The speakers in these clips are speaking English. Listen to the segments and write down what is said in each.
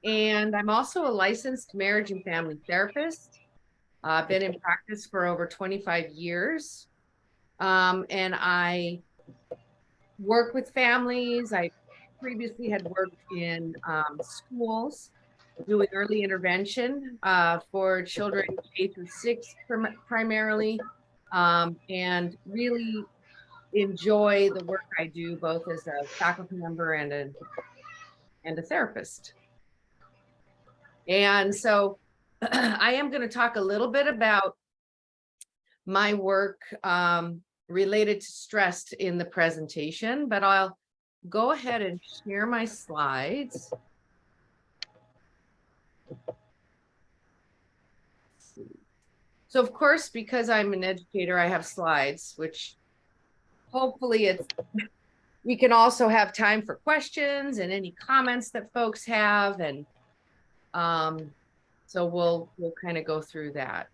And I'm also a licensed marriage and family therapist. I've been in practice for over 25 years. And I work with families. I previously had worked in schools doing early intervention for children K through 6 primarily, and really enjoy the work I do both as a faculty member and a therapist. And so I am going to talk a little bit about my work related to stress in the presentation, but I'll go ahead and share my slides. So of course, because I'm an educator, I have slides, which hopefully we can also have time for questions and any comments that folks have. And so we'll kind of go through that.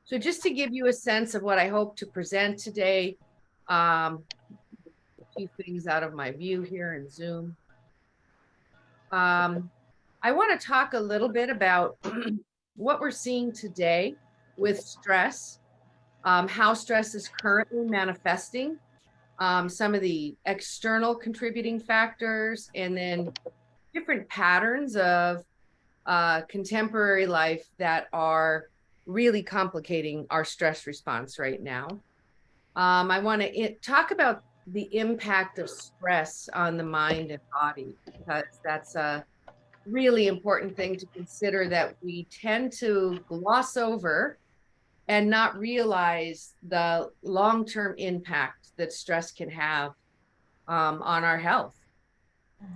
So just to give you a sense of what I hope to present today, a few things out of my view here in Zoom. I want to talk a little bit about what we're seeing today with stress, how stress is currently manifesting, some of the external contributing factors, and then different patterns of contemporary life that are really complicating our stress response right now. I want to talk about the impact of stress on the mind and body, because that's a really important thing to consider that we tend to gloss over and not realize the long-term impact that stress can have on our health.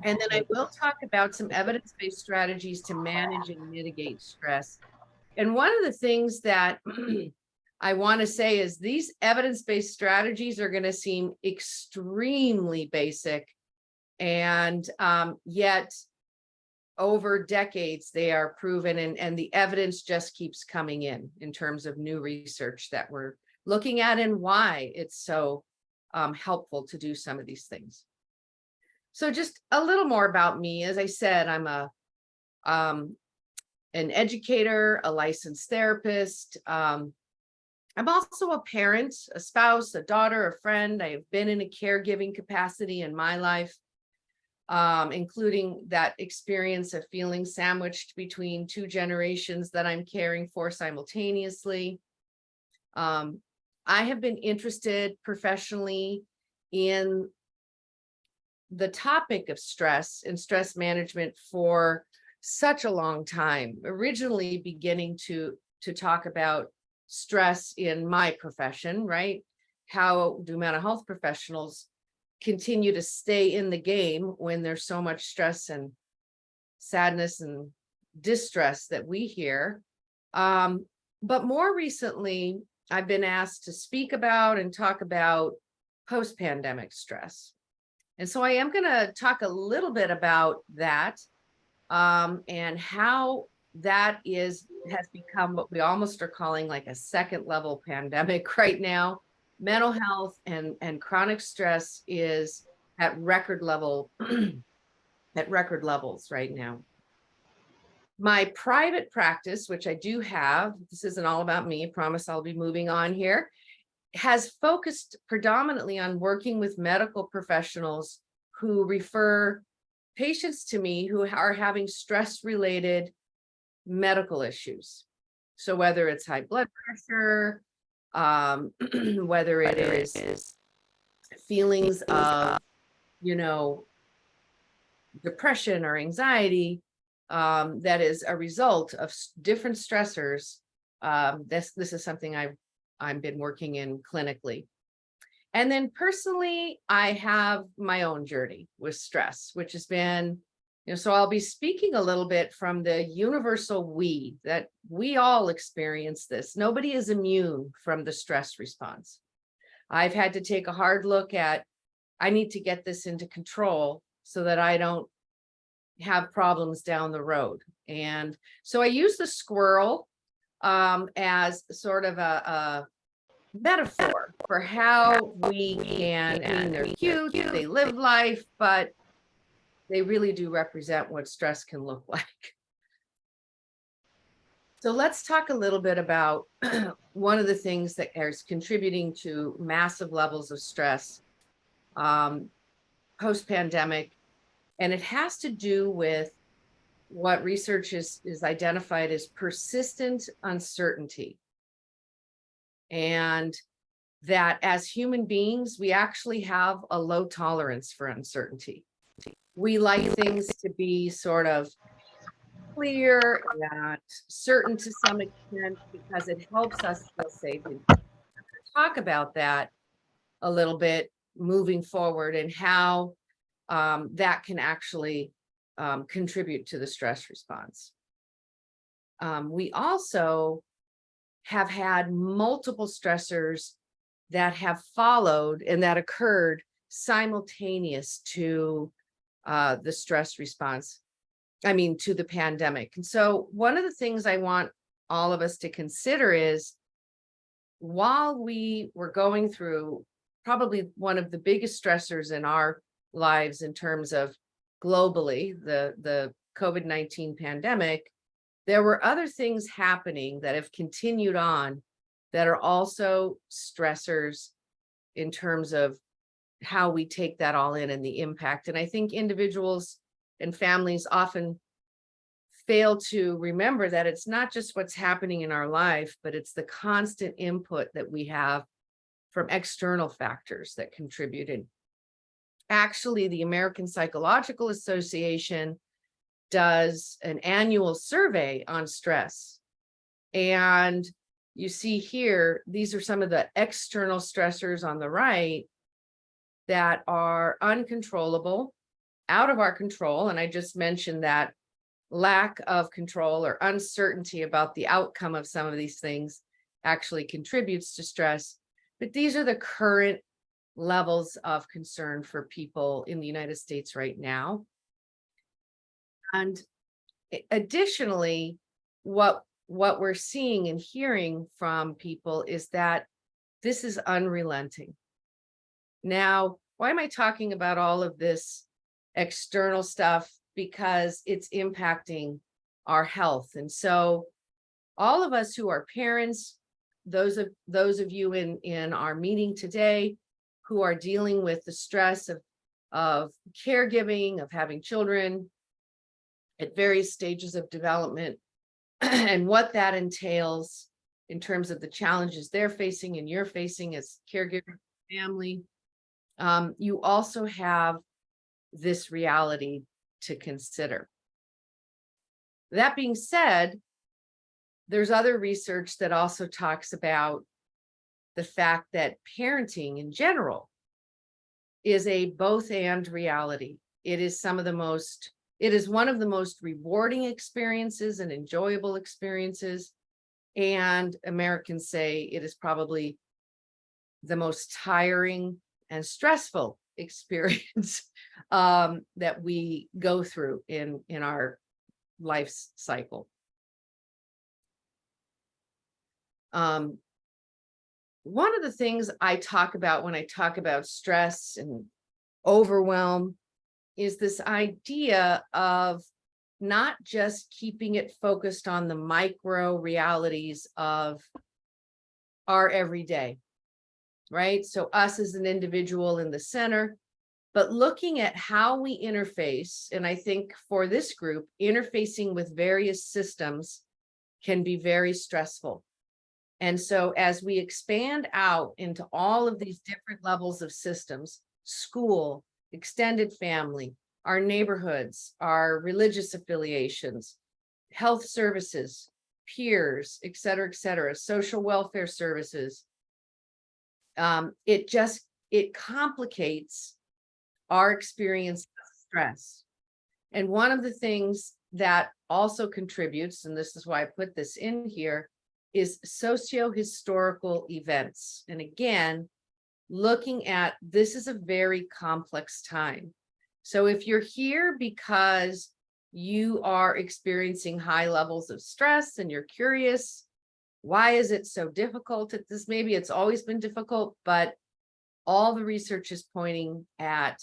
And then I will talk about some evidence-based strategies to manage and mitigate stress. And one of the things that I want to say is these evidence-based strategies are going to seem extremely basic, and yet over decades they are proven, and the evidence just keeps coming in terms of new research that we're looking at and why it's so helpful to do some of these things. So just a little more about me. As I said, I'm an educator, a licensed therapist. I'm also a parent, a spouse, a daughter, a friend. I've been in a caregiving capacity in my life, including that experience of feeling sandwiched between two generations that I'm caring for simultaneously. I have been interested professionally in the topic of stress and stress management for such a long time, originally beginning to talk about stress in my profession, right? How do mental health professionals continue to stay in the game when there's so much stress and sadness and distress that we hear? But more recently, I've been asked to speak about and talk about post-pandemic stress. And so I am going to talk a little bit about that, and how that has become what we almost are calling like a second level pandemic right now. Mental health and chronic stress is at record levels right now. My private practice, which I do have, this isn't all about me, I promise I'll be moving on here, has focused predominantly on working with medical professionals who refer patients to me who are having stress-related medical issues. So whether it's high blood pressure, whether it is feelings of, depression or anxiety, that is a result of different stressors. This is something I've been working in clinically. And then personally, I have my own journey with stress, which has been, so I'll be speaking a little bit from the universal we, that we all experience this. Nobody is immune from the stress response. I've had to take a hard look at, I need to get this into control so that I don't have problems down the road. And so I use the squirrel as sort of a metaphor for how we can, I mean, they're cute, they live life, but they really do represent what stress can look like. So let's talk a little bit about one of the things that is contributing to massive levels of stress post-pandemic, and it has to do with what research is identified as persistent uncertainty. And that as human beings, we actually have a low tolerance for uncertainty. We like things to be sort of clear and certain to some extent because it helps us feel safe. And talk about that a little bit moving forward and how that can actually contribute to the stress response. We also have had multiple stressors that have followed and that occurred simultaneous to the stress response. I mean, to the pandemic. And so one of the things I want all of us to consider is while we were going through probably one of the biggest stressors in our lives in terms of globally, the COVID-19 pandemic, there were other things happening that have continued on that are also stressors in terms of how we take that all in and the impact. And I think individuals and families often fail to remember that it's not just what's happening in our life, but it's the constant input that we have from external factors that contributed. Actually, the American Psychological Association does an annual survey on stress. And you see here, these are some of the external stressors on the right that are uncontrollable, out of our control. And I just mentioned that lack of control or uncertainty about the outcome of some of these things actually contributes to stress. But these are the current levels of concern for people in the United States right now. And additionally, what we're seeing and hearing from people is that this is unrelenting. Now, why am I talking about all of this external stuff? Because it's impacting our health. And so all of us who are parents, those of you in our meeting today who are dealing with the stress of caregiving, of having children at various stages of development, and what that entails in terms of the challenges they're facing and you're facing as caregiver family. You also have this reality to consider. That being said, there's other research that also talks about the fact that parenting in general is a both and reality. It is one of the most rewarding experiences and enjoyable experiences. And Americans say it is probably the most tiring and stressful experience that we go through in our life cycle. One of the things I talk about when I talk about stress and overwhelm is this idea of not just keeping it focused on the micro realities of our everyday, right? So us as an individual in the center, but looking at how we interface. And I think for this group, interfacing with various systems can be very stressful. And so as we expand out into all of these different levels of systems, school, extended family, our neighborhoods, our religious affiliations, health services, peers, et cetera, social welfare services, it complicates our experience of stress. And one of the things that also contributes, and this is why I put this in here, is socio-historical events. And again, looking at this is a very complex time. So if you're here because you are experiencing high levels of stress and you're curious, Why is it so difficult at this? Maybe it's always been difficult, but all the research is pointing at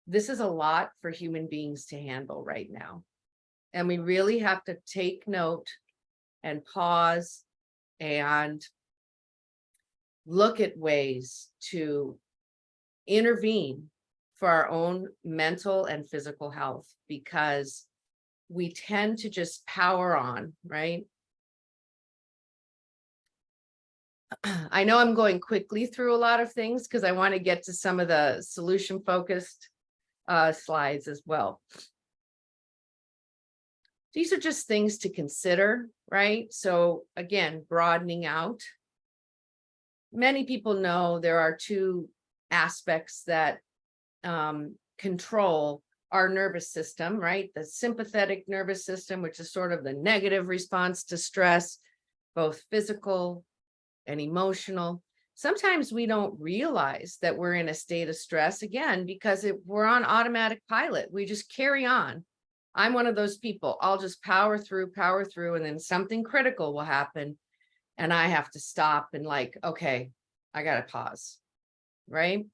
this is a lot for human beings to handle right now. And we really have to take note and pause and look at ways to intervene for our own mental and physical health, because we tend to just power on, right? I know I'm going quickly through a lot of things because I want to get to some of the solution focused slides as well. These are just things to consider, right? So again, broadening out. Many people know there are two aspects that control our nervous system, right? The sympathetic nervous system, which is sort of the negative response to stress, both physical and emotional. Sometimes we don't realize that we're in a state of stress, again, because we're on automatic pilot. We just carry on. I'm one of those people. I'll just power through, and then something critical will happen. And I have to stop and like, okay, I got to pause, right?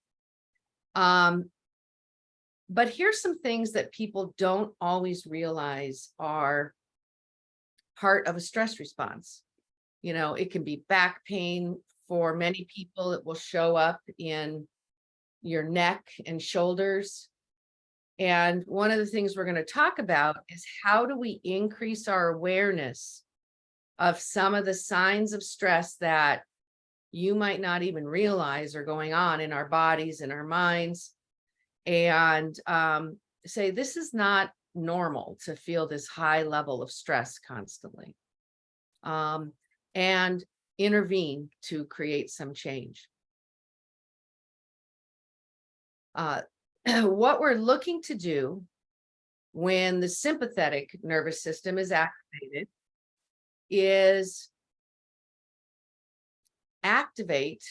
But here's some things that people don't always realize are part of a stress response. You know, it can be back pain. For many people, it will show up in your neck and shoulders. And one of the things we're going to talk about is how do we increase our awareness of some of the signs of stress that you might not even realize are going on in our bodies and our minds, and say this is not normal to feel this high level of stress constantly, and intervene to create some change. What we're looking to do when the sympathetic nervous system is activated is activate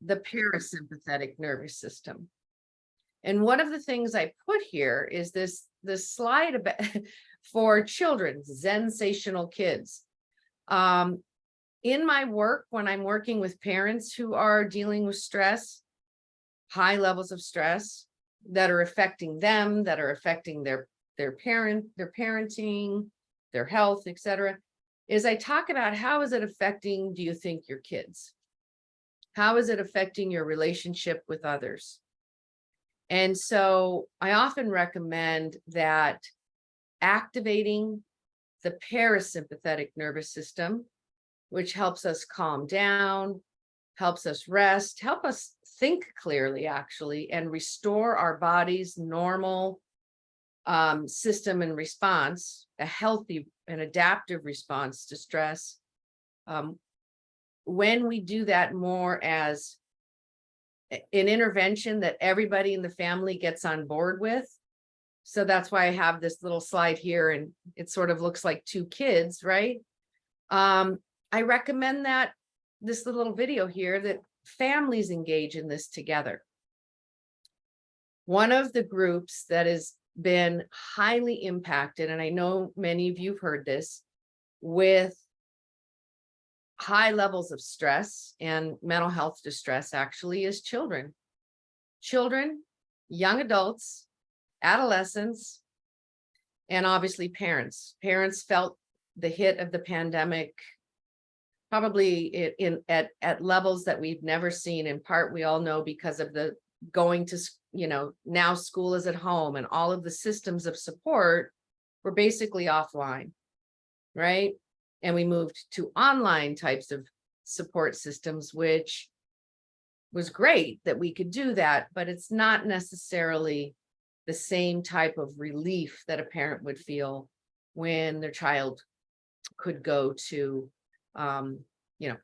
the parasympathetic nervous system. And one of the things I put here is this slide about for children, sensational kids. In my work, when I'm working with parents who are dealing with stress, high levels of stress that are affecting them, that are affecting their parenting, their health, etc., is I talk about how is it affecting, do you think, your kids? How is it affecting your relationship with others? And so I often recommend that activating the parasympathetic nervous system, which helps us calm down, helps us rest, help us think clearly, actually, and restore our body's normal system and response, a healthy and adaptive response to stress. When we do that more as an intervention that everybody in the family gets on board with. So that's why I have this little slide here, and it sort of looks like two kids, right? I recommend that this little video here that families engage in this together. One of the groups that has been highly impacted, and I know many of you have heard this, with high levels of stress and mental health distress actually is children. Children, young adults, adolescents, and obviously parents. Parents felt the hit of the pandemic probably at levels that we've never seen. In part, we all know because of the going to, now school is at home and all of the systems of support were basically offline, right? And we moved to online types of support systems, which was great that we could do that, but it's not necessarily the same type of relief that a parent would feel when their child could go to,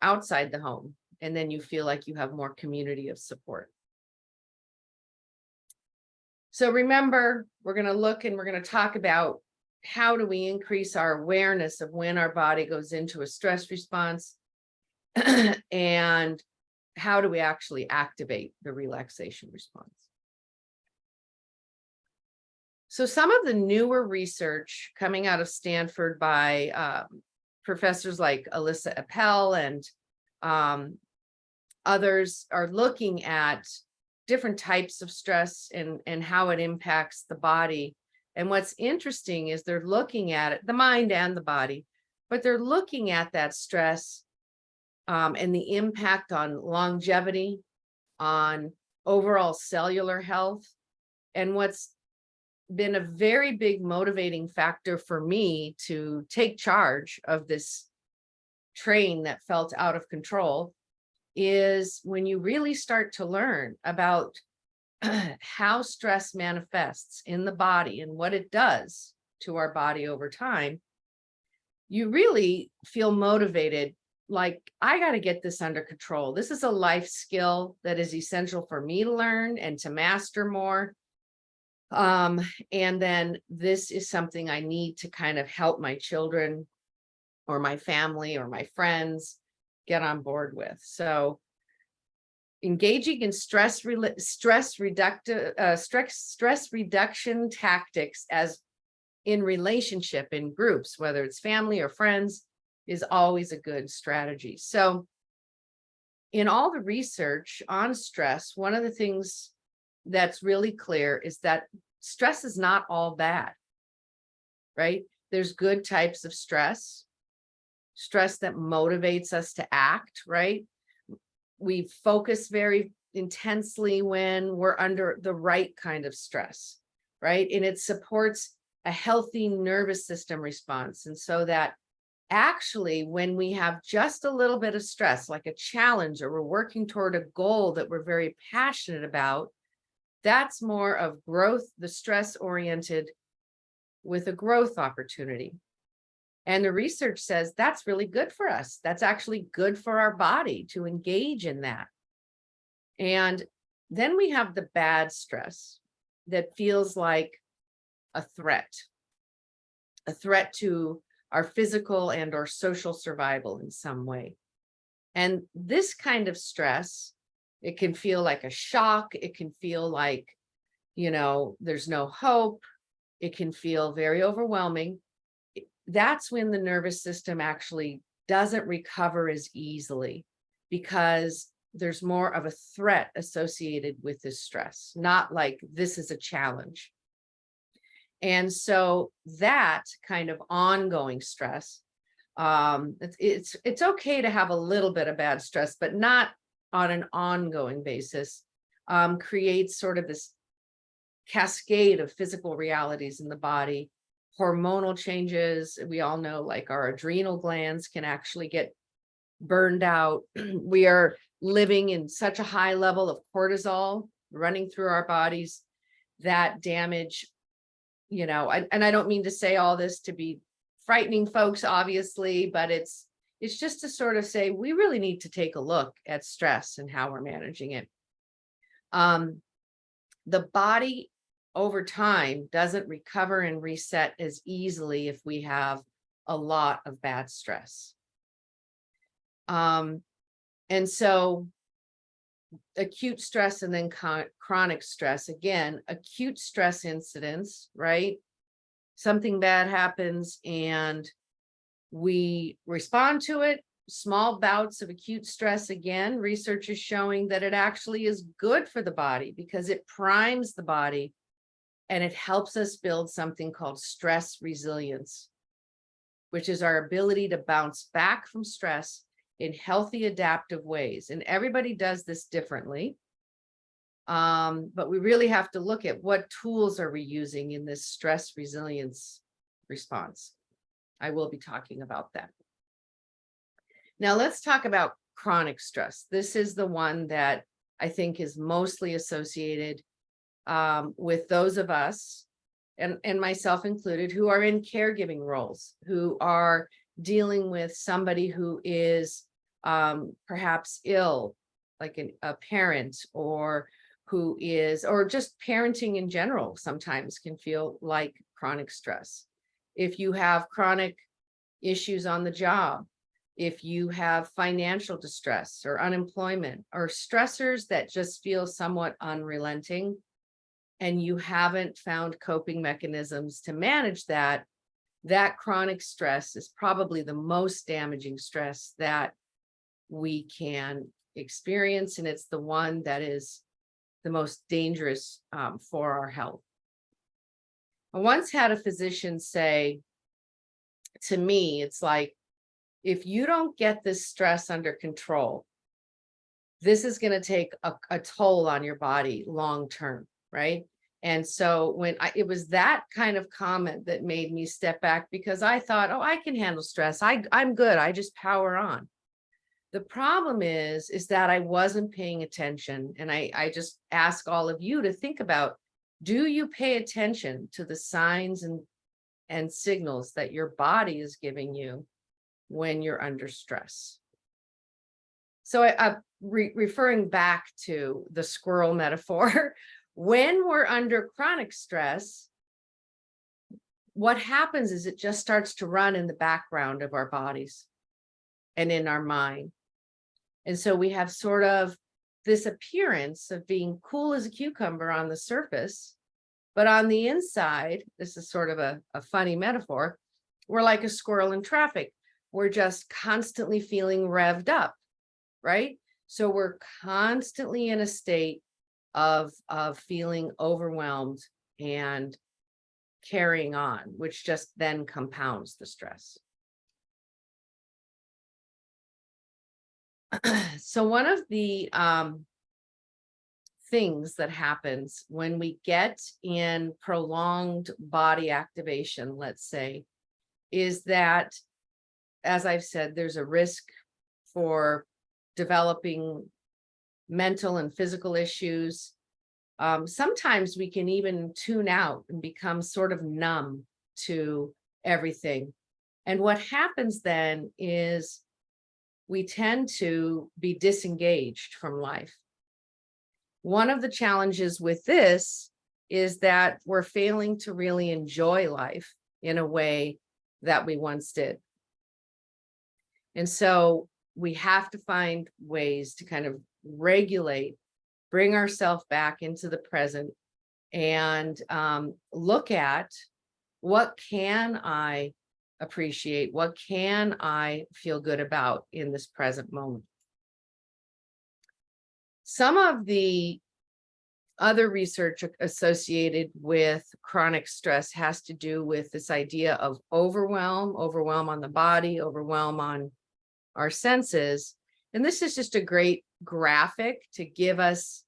outside the home, and then you feel like you have more community of support. So remember, we're going to look and we're going to talk about how do we increase our awareness of when our body goes into a stress response and how do we actually activate the relaxation response. So some of the newer research coming out of Stanford by professors like Alyssa Appel and others are looking at different types of stress and how it impacts the body. And what's interesting is they're looking at it, the mind and the body, but they're looking at that stress and the impact on longevity, on overall cellular health. And what's been a very big motivating factor for me to take charge of this train that felt out of control is when you really start to learn about how stress manifests in the body and what it does to our body over time, you really feel motivated. Like, I got to get this under control. This is a life skill that is essential for me to learn and to master more. And then this is something I need to kind of help my children or my family or my friends get on board with. So engaging in stress reduction tactics as in relationship, in groups, whether it's family or friends, is always a good strategy. So in all the research on stress, one of the things that's really clear is that stress is not all bad, right? There's good types of stress that motivates us to act, right? We focus very intensely when we're under the right kind of stress, right? And it supports a healthy nervous system response. And so that actually, when we have just a little bit of stress, like a challenge, or we're working toward a goal that we're very passionate about, that's more of growth, the stress oriented with a growth opportunity. And the research says that's really good for us. That's actually good for our body to engage in that. And then we have the bad stress that feels like a threat to our physical and or social survival in some way. And this kind of stress, it can feel like a shock. It can feel like, there's no hope. It can feel very overwhelming. That's when the nervous system actually doesn't recover as easily, because there's more of a threat associated with this stress, not like this is a challenge. And so that kind of ongoing stress, it's okay to have a little bit of bad stress, but not on an ongoing basis, creates sort of this cascade of physical realities in the body. Hormonal changes, we all know, like our adrenal glands can actually get burned out. We are living in such a high level of cortisol running through our bodies that damage, and I don't mean to say all this to be frightening folks, obviously, but it's just to sort of say we really need to take a look at stress and how we're managing it. The body over time doesn't recover and reset as easily if we have a lot of bad stress. And so acute stress and then chronic stress, again, acute stress incidents, right? Something bad happens and we respond to it. Small bouts of acute stress, again, research is showing that it actually is good for the body because it primes the body and it helps us build something called stress resilience, which is our ability to bounce back from stress in healthy, adaptive ways. And everybody does this differently. But we really have to look at what tools are we using in this stress resilience response. I will be talking about that. Now let's talk about chronic stress. This is the one that I think is mostly associated with those of us, and myself included, who are in caregiving roles, who are dealing with somebody who is perhaps ill, like a parent, or who is, or just parenting in general sometimes can feel like chronic stress. If you have chronic issues on the job, if you have financial distress or unemployment or stressors that just feel somewhat unrelenting, and you haven't found coping mechanisms to manage that, that chronic stress is probably the most damaging stress that we can experience. And it's the one that is the most dangerous for our health. I once had a physician say to me, it's like, if you don't get this stress under control, this is going to take a toll on your body long term, right? And so it was that kind of comment that made me step back, because I thought, oh, I can handle stress. I'm good. I just power on. The problem is that I wasn't paying attention. And I just ask all of you to think about, do you pay attention to the signs and signals that your body is giving you when you're under stress? So referring back to the squirrel metaphor, when we're under chronic stress, what happens is it just starts to run in the background of our bodies and in our mind. And so we have sort of this appearance of being cool as a cucumber on the surface, but on the inside, this is sort of a funny metaphor, we're like a squirrel in traffic. We're just constantly feeling revved up, right? So we're constantly in a state of feeling overwhelmed and carrying on, which just then compounds the stress. So one of the things that happens when we get in prolonged body activation, let's say, is that, as I've said, there's a risk for developing mental and physical issues. Sometimes we can even tune out and become sort of numb to everything. And what happens then is we tend to be disengaged from life. One of the challenges with this is that we're failing to really enjoy life in a way that we once did. And so we have to find ways to kind of regulate, bring ourselves back into the present, and look at, what can I appreciate? What can I feel good about in this present moment? Some of the other research associated with chronic stress has to do with this idea of overwhelm on the body, overwhelm on our senses. And this is just a great graphic to give us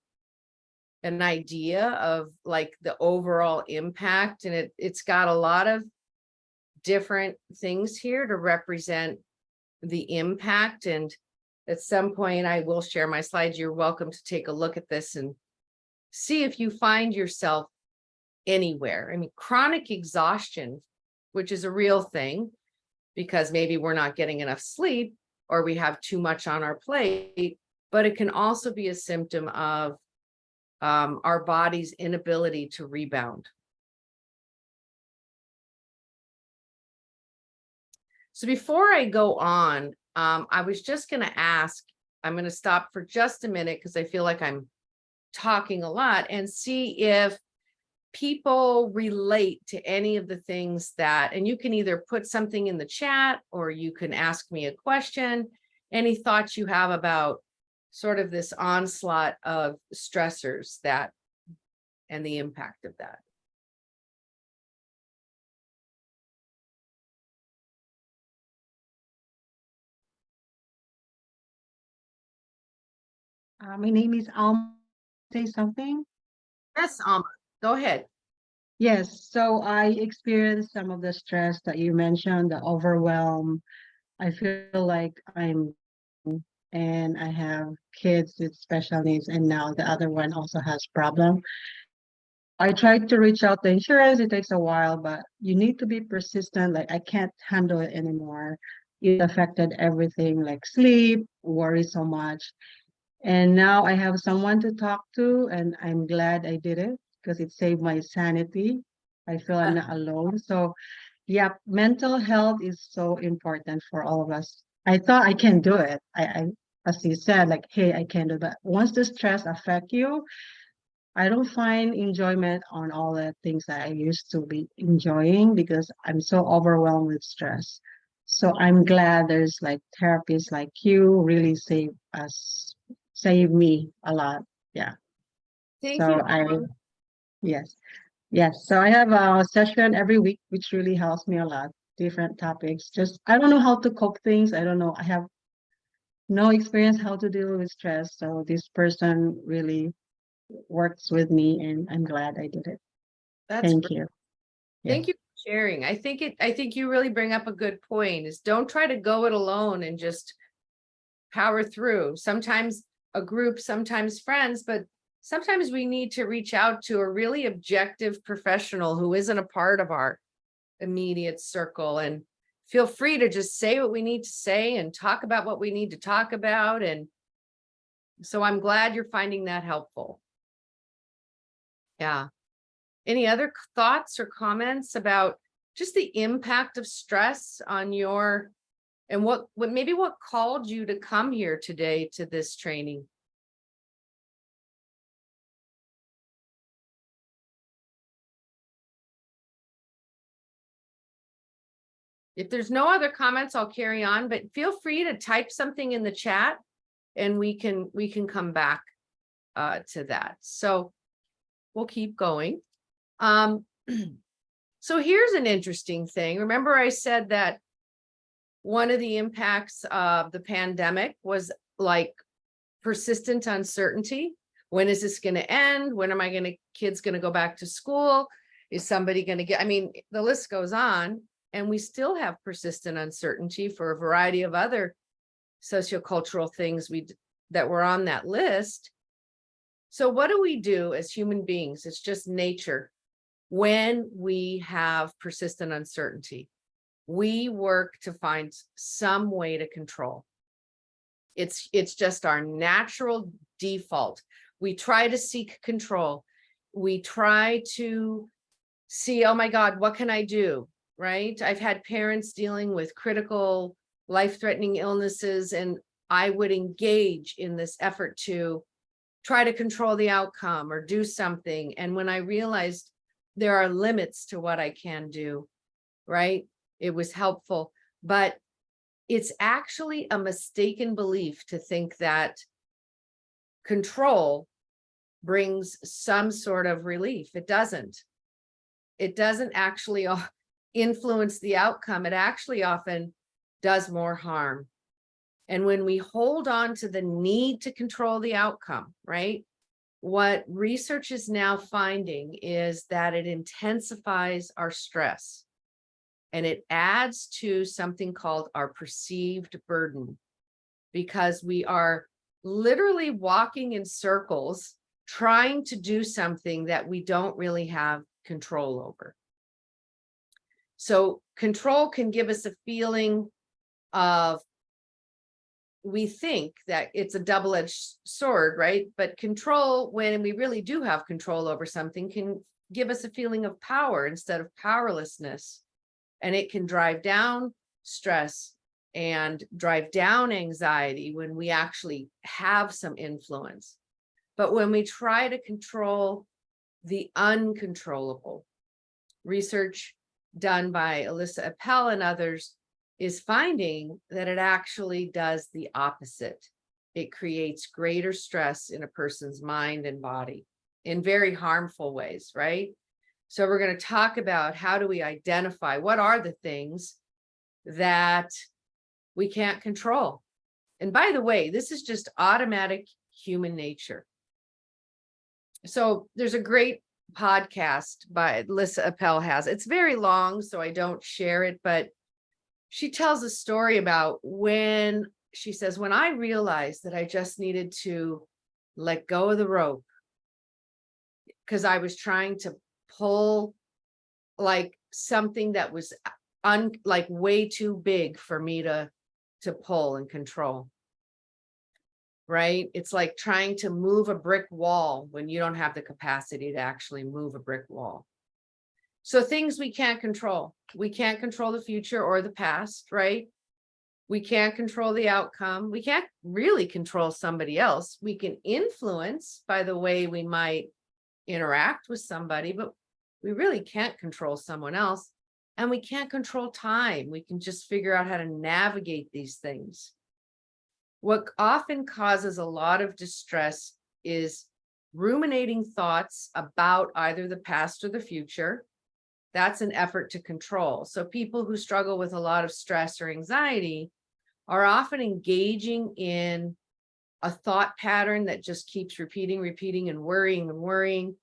an idea of like the overall impact. And it's got a lot of different things here to represent the impact. And at some point I will share my slides. You're welcome to take a look at this and see if you find yourself anywhere. I mean, chronic exhaustion, which is a real thing, because maybe we're not getting enough sleep or we have too much on our plate, but it can also be a symptom of our body's inability to rebound. So before I go on, I was just going to ask, I'm going to stop for just a minute because I feel like I'm talking a lot, and see if people relate to any of the things that, and you can either put something in the chat or you can ask me a question, any thoughts you have about sort of this onslaught of stressors that, and the impact of that. My name is Alma. Say something? Yes, Alma, go ahead. Yes, so I experienced some of the stress that you mentioned, the overwhelm. I feel like and I have kids with special needs, and now the other one also has problem. I tried to reach out to insurance. It takes a while, but you need to be persistent. Like I can't handle it anymore. It affected everything, like sleep, worry so much. And now I have someone to talk to, and I'm glad I did it because it saved my sanity. I feel I'm not alone. So, yeah, mental health is so important for all of us. I thought I can do it. As you said, like, hey, I can do that. Once the stress affect you, I don't find enjoyment on all the things that I used to be enjoying because I'm so overwhelmed with stress. So I'm glad there's like therapists like you really save me a lot. Yeah. Thank you. So yes, yes. So I have a session every week, which really helps me a lot. Different topics. Just, I don't know how to cope things. I don't know. I have no experience how to deal with stress. So this person really works with me and I'm glad I did it. That's Thank great. you. Yeah. Thank you for sharing. I think you really bring up a good point is don't try to go it alone and just power through. Sometimes a group, sometimes friends, but sometimes we need to reach out to a really objective professional who isn't a part of our immediate circle, and feel free to just say what we need to say and talk about what we need to talk about. And so I'm glad you're finding that helpful. Yeah. Any other thoughts or comments about just the impact of stress on your, and what maybe what called you to come here today to this training? If there's no other comments, I'll carry on, but feel free to type something in the chat and we can come back to that. So we'll keep going. So here's an interesting thing. Remember I said that one of the impacts of the pandemic was like persistent uncertainty. When is this going to end? When am I going to, kids going to go back to school? Is somebody going to get, I mean, the list goes on, and we still have persistent uncertainty for a variety of other sociocultural things that were on that list. So what do we do as human beings? It's just nature. When we have persistent uncertainty, we work to find some way to control. It's just our natural default. We try to seek control. We try to see, oh my God, what can I do? Right? I've had parents dealing with critical, life-threatening illnesses, and I would engage in this effort to try to control the outcome or do something. And when I realized there are limits to what I can do, right? It was helpful, but it's actually a mistaken belief to think that control brings some sort of relief. It doesn't. It doesn't actually influence the outcome. It actually often does more harm. And when we hold on to the need to control the outcome, right? What research is now finding is that it intensifies our stress. And it adds to something called our perceived burden, because we are literally walking in circles trying to do something that we don't really have control over. So control can give us a feeling of, we think that it's a double-edged sword, right? But control, when we really do have control over something, can give us a feeling of power instead of powerlessness. And it can drive down stress and drive down anxiety when we actually have some influence. But when we try to control the uncontrollable, research done by Elissa Appel and others is finding that it actually does the opposite. It creates greater stress in a person's mind and body in very harmful ways, right? So we're going to talk about how do we identify what are the things that we can't control. And by the way, this is just automatic human nature. So there's a great podcast by Elissa Appel has. It's very long, so I don't share it, but she tells a story about when she says, when I realized that I just needed to let go of the rope because I was trying to pull like something that was like way too big for me to pull and control. Right? It's like trying to move a brick wall when you don't have the capacity to actually move a brick wall. So things we can't control. We can't control the future or the past, right? We can't control the outcome. We can't really control somebody else. We can influence by the way we might interact with somebody, but we really can't control someone else. And we can't control time. We can just figure out how to navigate these things. What often causes a lot of distress is ruminating thoughts about either the past or the future. That's an effort to control. So people who struggle with a lot of stress or anxiety are often engaging in a thought pattern that just keeps repeating, and worrying.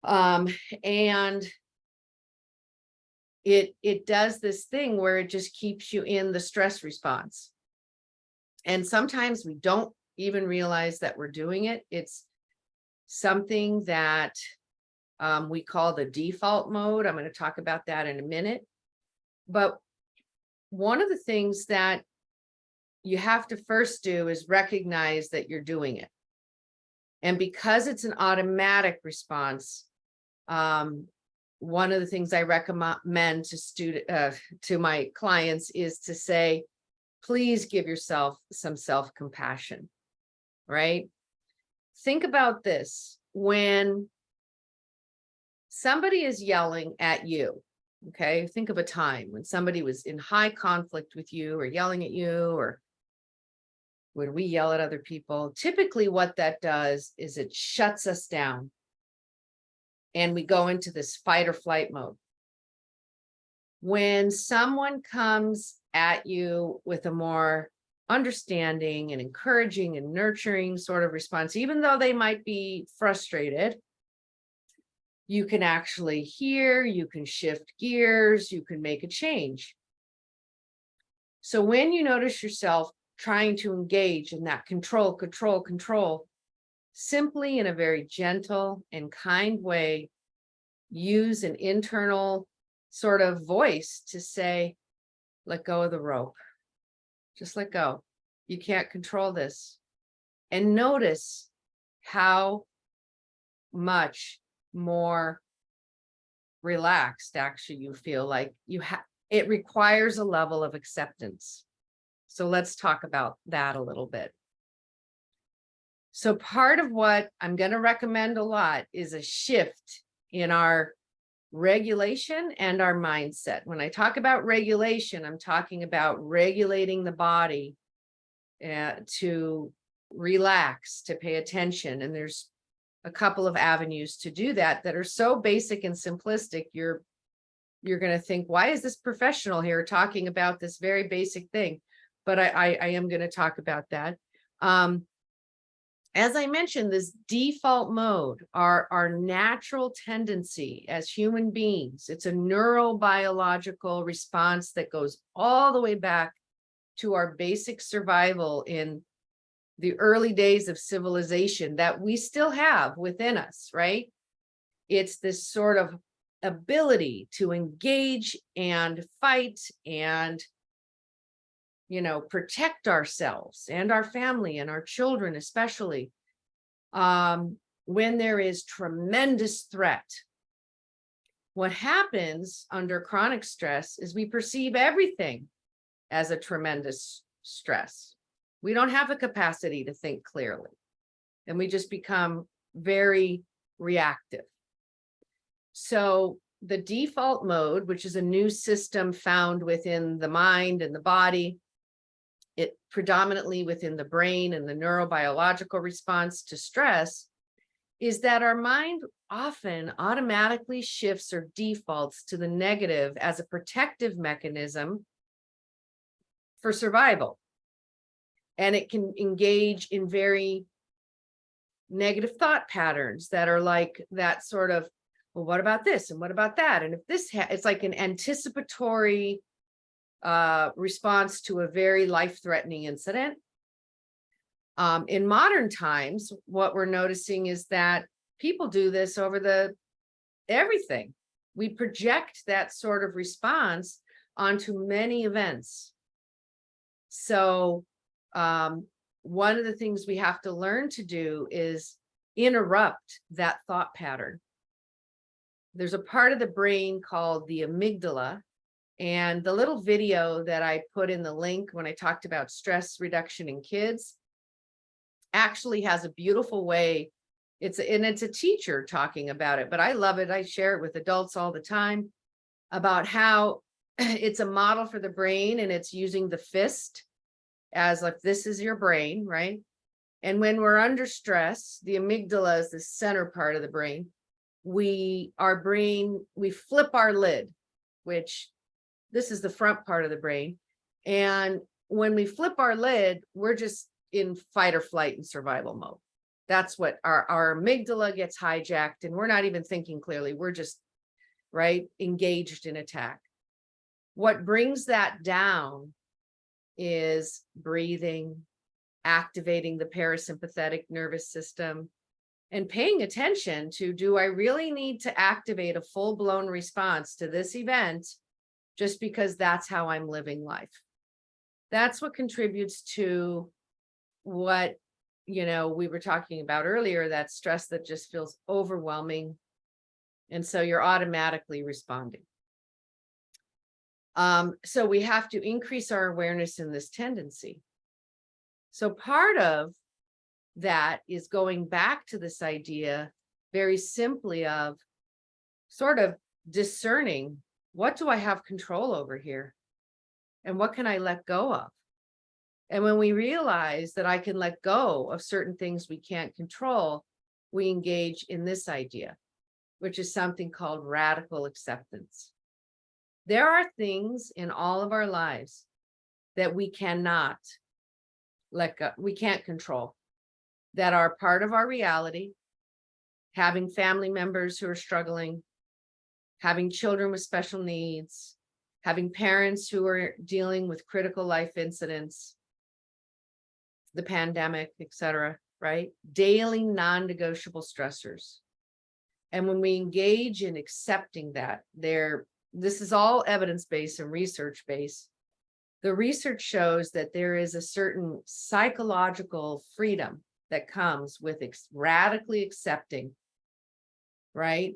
And it does this thing where it just keeps you in the stress response. And sometimes we don't even realize that we're doing it. It's something that we call the default mode. I'm going to talk about that in a minute. But one of the things that you have to first do is recognize that you're doing it. And because it's an automatic response, one of the things I recommend to my clients is to say, please give yourself some self-compassion, right? Think about this. When somebody is yelling at you, okay, think of a time when somebody was in high conflict with you or yelling at you, or when we yell at other people, typically what that does is it shuts us down and we go into this fight or flight mode. When someone comes at you with a more understanding and encouraging and nurturing sort of response, even though they might be frustrated, you can actually hear, you can shift gears, you can make a change. So when you notice yourself trying to engage in that control, simply in a very gentle and kind way, use an internal sort of voice to say, let go of the rope. Just let go. You can't control this. And notice how much more relaxed actually you feel. Like it requires a level of acceptance. So let's talk about that a little bit. So part of what I'm going to recommend a lot is a shift in our regulation and our mindset. When I talk about regulation, I'm talking about regulating the body to relax, to pay attention. And there's a couple of avenues to do that are so basic and simplistic. You're going to think, why is this professional here talking about this very basic thing? But I am going to talk about that. As I mentioned, this default mode, our natural tendency as human beings, it's a neurobiological response that goes all the way back to our basic survival in the early days of civilization that we still have within us, right? It's this sort of ability to engage and fight and, protect ourselves and our family and our children, especially when there is tremendous threat. What happens under chronic stress is we perceive everything as a tremendous stress. We don't have the capacity to think clearly, and we just become very reactive. So the default mode, which is a new system found within the mind and the body, it predominantly within the brain and the neurobiological response to stress, is that our mind often automatically shifts or defaults to the negative as a protective mechanism for survival. And it can engage in very negative thought patterns that are like that sort of, well, what about this? And what about that? And if this, it's like an anticipatory response to a very life-threatening incident. In modern times, what we're noticing is that people do this over everything. We project that sort of response onto many events. So one of the things we have to learn to do is interrupt that thought pattern. There's a part of the brain called the amygdala, and the little video that I put in the link when I talked about stress reduction in kids actually has a beautiful way It's a teacher talking about it, but I love it. I share it with adults all the time about how it's a model for the brain, and it's using the fist as like, this is your brain, right? And when we're under stress, the amygdala is the center part of the brain. We flip our lid, which this is the front part of the brain. And when we flip our lid, we're just in fight or flight and survival mode. That's what our amygdala gets hijacked, and we're not even thinking clearly. We're just engaged in attack. What brings that down is breathing, activating the parasympathetic nervous system, and paying attention to, do I really need to activate a full-blown response to this event just because that's how I'm living life? That's what contributes to what, we were talking about earlier, that stress that just feels overwhelming. And so you're automatically responding. So we have to increase our awareness in this tendency. So part of that is going back to this idea very simply of sort of discerning, what do I have control over here? And what can I let go of? And when we realize that I can let go of certain things we can't control, we engage in this idea, which is something called radical acceptance. There are things in all of our lives that we cannot let go, we can't control, that are part of our reality. Having family members who are struggling, having children with special needs, having parents who are dealing with critical life incidents, the pandemic, etc., right? Daily non-negotiable stressors. And when we engage in accepting that, this is all evidence-based and research-based. The research shows that there is a certain psychological freedom that comes with radically accepting, right?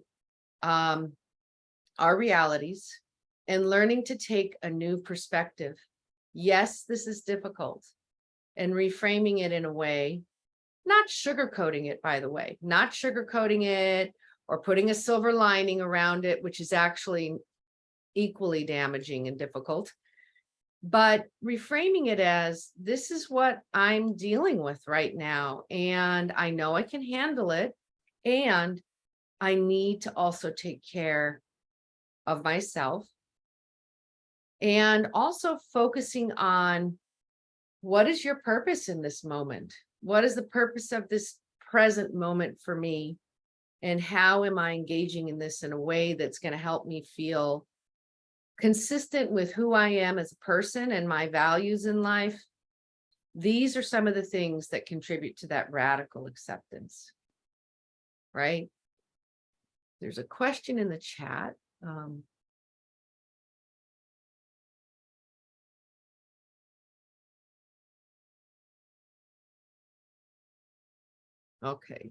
Our realities, and learning to take a new perspective. Yes, this is difficult, and reframing it in a way, not sugarcoating it, by the way, not sugarcoating it or putting a silver lining around it, which is actually equally damaging and difficult, but reframing it as, this is what I'm dealing with right now, and I know I can handle it, and I need to also take care of myself, and also focusing on, what is your purpose in this moment? What is the purpose of this present moment for me? And how am I engaging in this in a way that's going to help me feel consistent with who I am as a person and my values in life? These are some of the things that contribute to that radical acceptance, right? There's a question in the chat. Okay,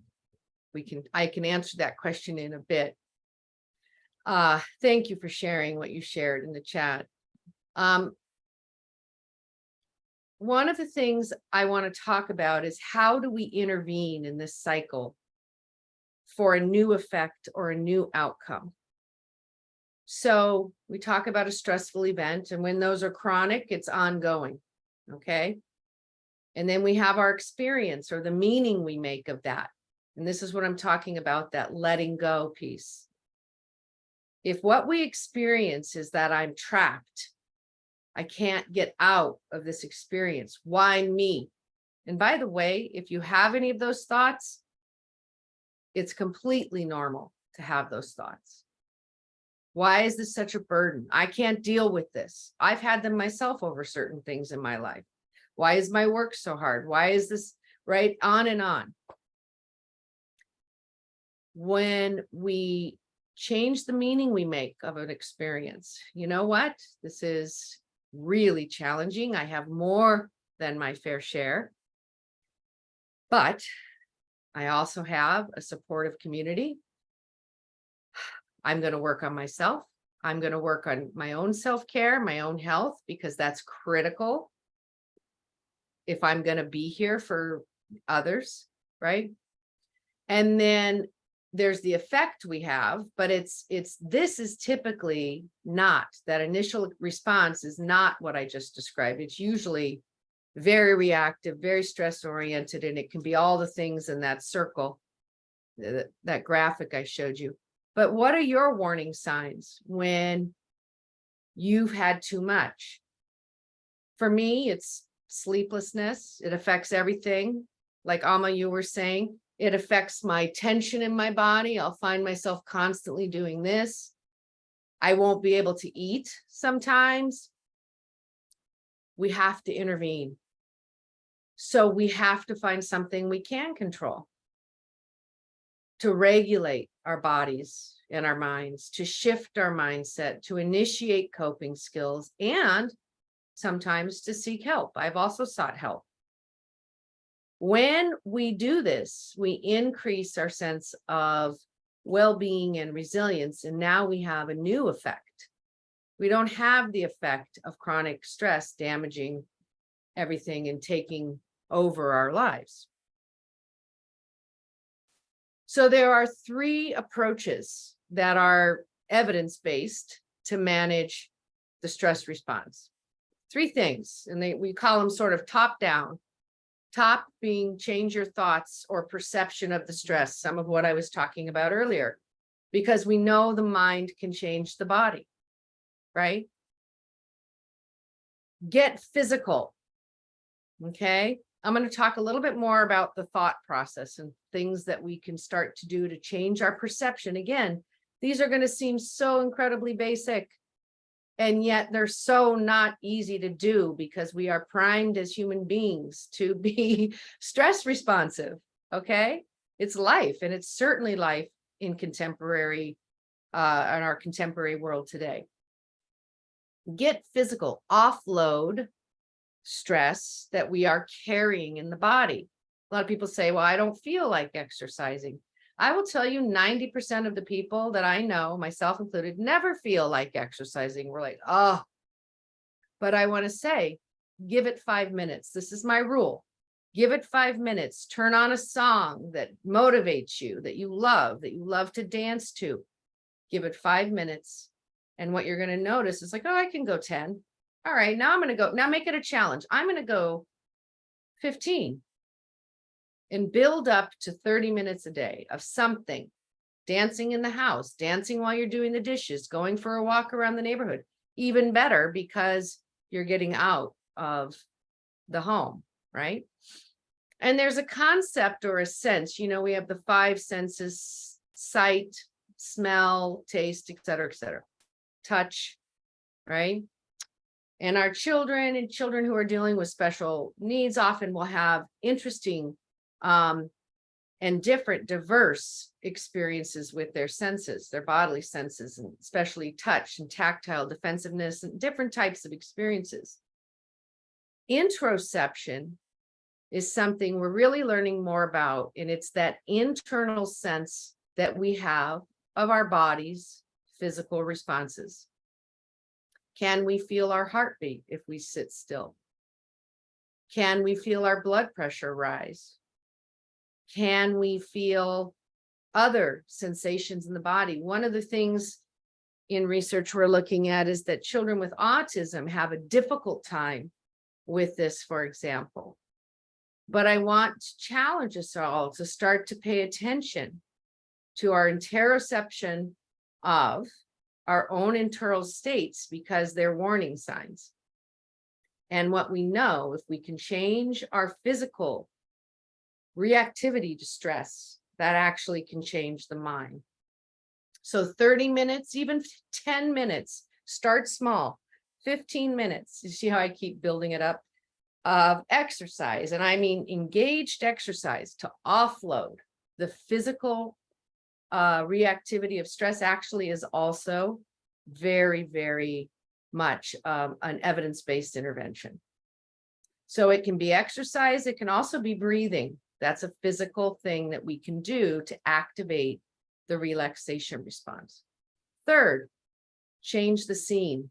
I can answer that question in a bit. Thank you for sharing what you shared in the chat. One of the things I want to talk about is, how do we intervene in this cycle for a new effect or a new outcome? So we talk about a stressful event, and when those are chronic, it's ongoing, okay? And then we have our experience, or the meaning we make of that. And this is what I'm talking about, that letting go piece. If what we experience is that I'm trapped, I can't get out of this experience, why me? And by the way, if you have any of those thoughts, it's completely normal to have those thoughts. Why is this such a burden? I can't deal with this. I've had them myself over certain things in my life. Why is my work so hard? Why is this, right? On and on. When we change the meaning we make of an experience, you know what? This is really challenging. I have more than my fair share, but I also have a supportive community. I'm going to work on myself. I'm going to work on my own self-care, my own health, because that's critical if I'm going to be here for others, right? And then there's the effect we have, but this is typically not, that initial response is not what I just described. It's usually very reactive, very stress oriented, and it can be all the things in that circle, that graphic I showed you. But what are your warning signs when you've had too much? For me, it's sleeplessness. It affects everything. Like Alma, you were saying, it affects my tension in my body. I'll find myself constantly doing this. I won't be able to eat sometimes. We have to intervene. So we have to find something we can control to regulate our bodies and our minds, to shift our mindset, to initiate coping skills, and sometimes to seek help. I've also sought help. When we do this, we increase our sense of well-being and resilience, and now we have a new effect. We don't have the effect of chronic stress damaging everything and taking over our lives. So there are 3 approaches that are evidence-based to manage the stress response. 3 things, and we call them sort of top-down. Top being change your thoughts or perception of the stress, some of what I was talking about earlier, because we know the mind can change the body, right? Get physical. Okay, I'm going to talk a little bit more about the thought process and things that we can start to do to change our perception. Again, these are going to seem so incredibly basic, and yet they're so not easy to do because we are primed as human beings to be stress responsive. Okay, it's life, and it's certainly life in in our contemporary world today. Get physical, offload stress that we are carrying in the body. A lot of people say, well, I don't feel like exercising. I will tell you 90% of the people that I know, myself included, never feel like exercising. We're like, oh, but I want to say, give it 5 minutes. This is my rule. Give it 5 minutes. Turn on a song that motivates you, that you love to dance to. Give it 5 minutes. And what you're going to notice is like, oh, I can go 10. All right, now I'm going to go, now make it a challenge. I'm going to go 15 and build up to 30 minutes a day of something. Dancing in the house, dancing while you're doing the dishes, going for a walk around the neighborhood. Even better because you're getting out of the home, right? And there's a concept or a sense, we have the 5 senses: sight, smell, taste, et cetera, touch, right? And our children who are dealing with special needs often will have interesting and different, diverse experiences with their senses, their bodily senses, and especially touch and tactile defensiveness and different types of experiences. Interoception is something we're really learning more about, and it's that internal sense that we have of our body's physical responses. Can we feel our heartbeat if we sit still? Can we feel our blood pressure rise? Can we feel other sensations in the body? One of the things in research we're looking at is that children with autism have a difficult time with this, for example. But I want to challenge us all to start to pay attention to our interoception of our own internal states, because they're warning signs. And what we know, if we can change our physical reactivity to stress, that actually can change the mind. So 30 minutes, even 10 minutes, start small. 15 minutes, you see how I keep building it up, of exercise, and I mean engaged exercise, to offload the physical reactivity of stress, actually is also very, very much an evidence-based intervention. So it can be exercise. It can also be breathing. That's a physical thing that we can do to activate the relaxation response. Third, change the scene.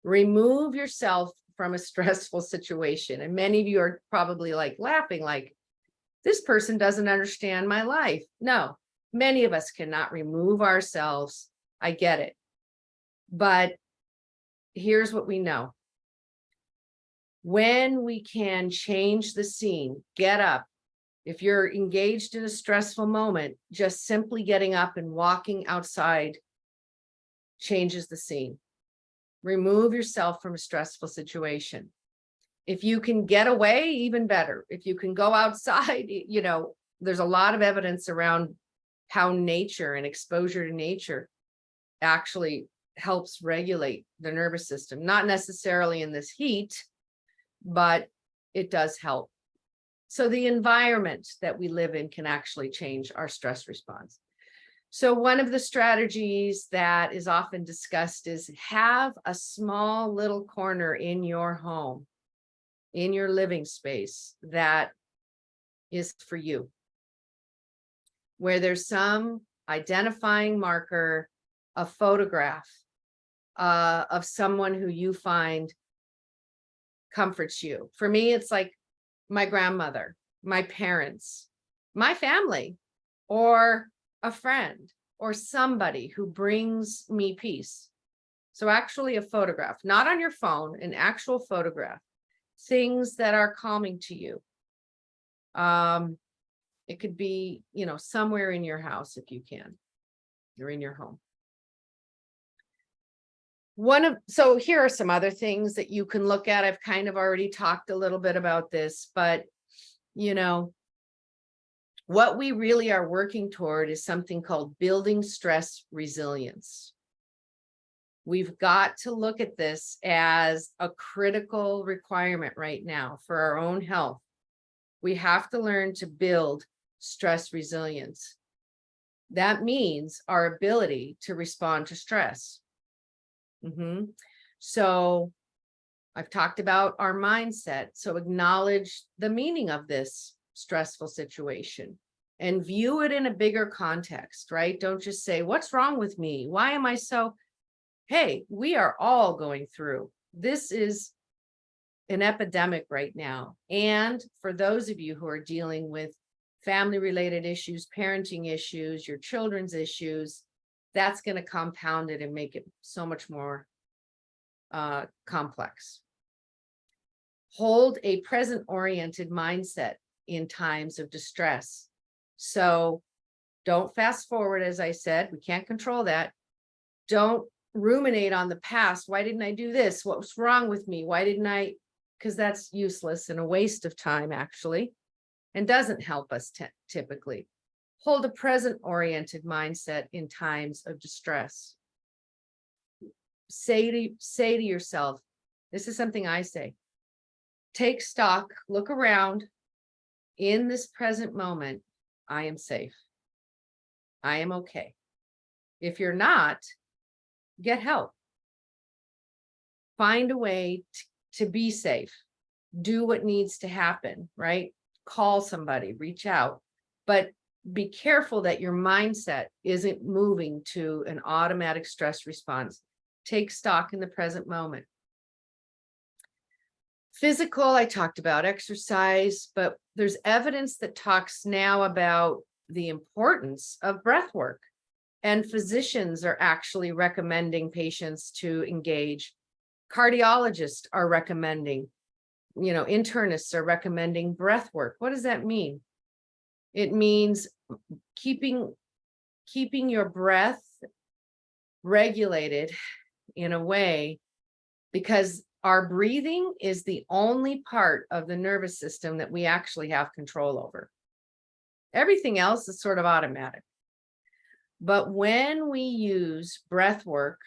Remove yourself from a stressful situation. And many of you are probably like laughing, like, this person doesn't understand my life. No, many of us cannot remove ourselves. I get it. But here's what we know. When we can change the scene, get up. If you're engaged in a stressful moment, just simply getting up and walking outside changes the scene. Remove yourself from a stressful situation. If you can get away, even better. If you can go outside, there's a lot of evidence around how nature and exposure to nature actually helps regulate the nervous system. Not necessarily in this heat, but it does help. So the environment that we live in can actually change our stress response. So one of the strategies that is often discussed is have a small little corner in your home, in your living space, that is for you, where there's some identifying marker, a photograph of someone who you find comforts you. For me, it's like my grandmother, my parents, my family, or a friend, or somebody who brings me peace. So actually a photograph, not on your phone, an actual photograph, things that are calming to you. It could be, somewhere in your house if you can, or in your home. So here are some other things that you can look at. I've kind of already talked a little bit about this, but what we really are working toward is something called building stress resilience. We've got to look at this as a critical requirement right now for our own health. We have to learn to build stress resilience. That means our ability to respond to stress. So I've talked about our mindset. So acknowledge the meaning of this stressful situation and view it in a bigger context, right? Don't just say, what's wrong with me? Why am I so? Hey, we are all going through. This is an epidemic right now. And for those of you who are dealing with family-related issues, parenting issues, your children's issues, that's going to compound it and make it so much more complex. Hold a present-oriented mindset in times of distress. So don't fast forward, as I said, we can't control that. Don't ruminate on the past. Why didn't I do this? What's wrong with me? Why didn't I? Because that's useless and a waste of time, actually, and doesn't help us typically. Hold a present-oriented mindset in times of distress. Say to yourself, this is something I say, take stock, look around. In this present moment, I am safe. I am okay. If you're not, get help. Find a way to be safe. Do what needs to happen, right? Call somebody, reach out, but be careful that your mindset isn't moving to an automatic stress response. Take stock in the present moment. Physical, I talked about exercise, but there's evidence that talks now about the importance of breath work. And physicians are actually recommending patients to engage. Cardiologists are recommending, internists are recommending breath work. What does that mean? It means keeping your breath regulated in a way, because our breathing is the only part of the nervous system that we actually have control over. Everything else is sort of automatic. But when we use breath work